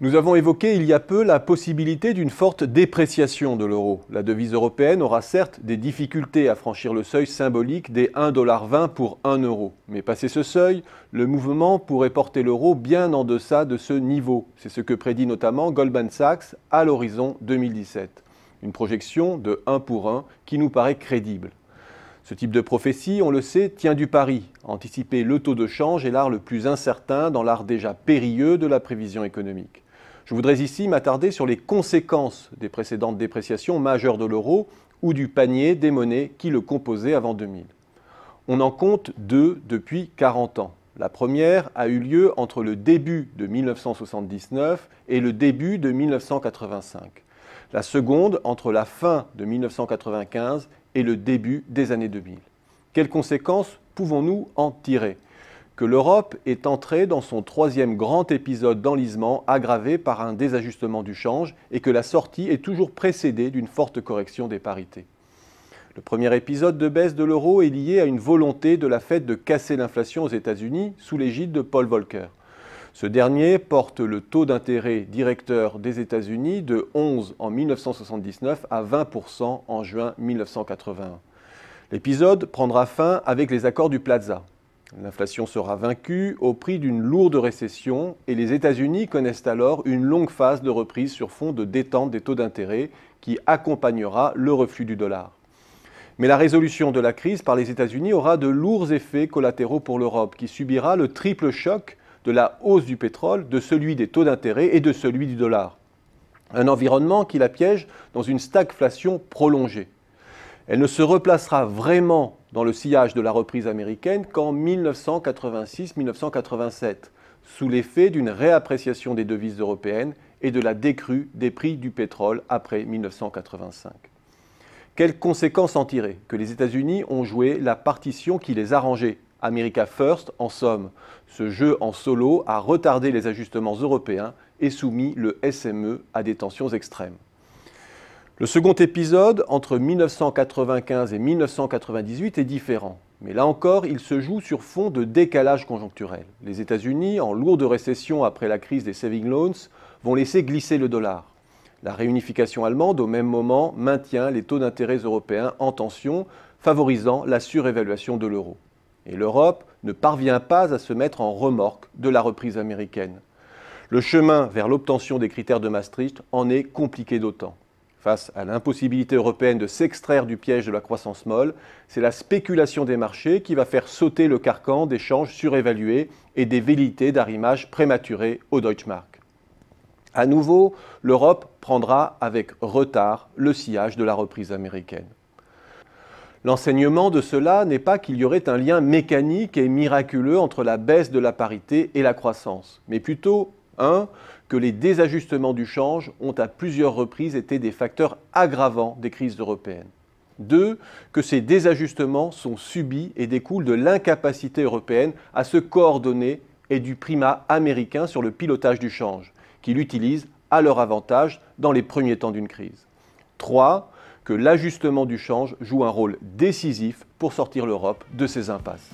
Nous avons évoqué il y a peu la possibilité d'une forte dépréciation de l'euro. La devise européenne aura certes des difficultés à franchir le seuil symbolique des 1,20 $ pour 1 euro. Mais passé ce seuil, le mouvement pourrait porter l'euro bien en deçà de ce niveau. C'est ce que prédit notamment Goldman Sachs à l'horizon 2017. Une projection de 1 pour 1 qui nous paraît crédible. Ce type de prophétie, on le sait, tient du pari. Anticiper le taux de change est l'art le plus incertain dans l'art déjà périlleux de la prévision économique. Je voudrais ici m'attarder sur les conséquences des précédentes dépréciations majeures de l'euro ou du panier des monnaies qui le composaient avant 2000. On en compte deux depuis 40 ans. La première a eu lieu entre le début de 1979 et le début de 1985. La seconde entre la fin de 1995 et le début des années 2000. Quelles conséquences pouvons-nous en tirer ? Que l'Europe est entrée dans son troisième grand épisode d'enlisement aggravé par un désajustement du change et que la sortie est toujours précédée d'une forte correction des parités. Le premier épisode de baisse de l'euro est lié à une volonté de la Fed de casser l'inflation aux États-Unis sous l'égide de Paul Volcker. Ce dernier porte le taux d'intérêt directeur des États-Unis de 11 en 1979 à 20% en juin 1981. L'épisode prendra fin avec les accords du Plaza. L'inflation sera vaincue au prix d'une lourde récession et les États-Unis connaissent alors une longue phase de reprise sur fond de détente des taux d'intérêt qui accompagnera le reflux du dollar. Mais la résolution de la crise par les États-Unis aura de lourds effets collatéraux pour l'Europe qui subira le triple choc de la hausse du pétrole, de celui des taux d'intérêt et de celui du dollar. Un environnement qui la piège dans une stagflation prolongée. Elle ne se replacera vraiment dans le sillage de la reprise américaine qu'en 1986-1987, sous l'effet d'une réappréciation des devises européennes et de la décrue des prix du pétrole après 1985. Quelles conséquences en tirer ? Que les États-Unis ont joué la partition qui les arrangeait. America First, en somme. Ce jeu en solo a retardé les ajustements européens et soumis le SME à des tensions extrêmes. Le second épisode, entre 1995 et 1998, est différent. Mais là encore, il se joue sur fond de décalage conjoncturel. Les États-Unis, en lourde récession après la crise des saving loans, vont laisser glisser le dollar. La réunification allemande, au même moment, maintient les taux d'intérêt européens en tension, favorisant la surévaluation de l'euro. Et l'Europe ne parvient pas à se mettre en remorque de la reprise américaine. Le chemin vers l'obtention des critères de Maastricht en est compliqué d'autant. Face à l'impossibilité européenne de s'extraire du piège de la croissance molle, c'est la spéculation des marchés qui va faire sauter le carcan des changes surévalués et des velléités d'arrimage prématuré au Deutschmark. À nouveau, l'Europe prendra avec retard le sillage de la reprise américaine. L'enseignement de cela n'est pas qu'il y aurait un lien mécanique et miraculeux entre la baisse de la parité et la croissance, mais plutôt, que les désajustements du change ont à plusieurs reprises été des facteurs aggravants des crises européennes. 2, que ces désajustements sont subis et découlent de l'incapacité européenne à se coordonner et du primat américain sur le pilotage du change, qu'il utilise à leur avantage dans les premiers temps d'une crise. 3, que l'ajustement du change joue un rôle décisif pour sortir l'Europe de ses impasses.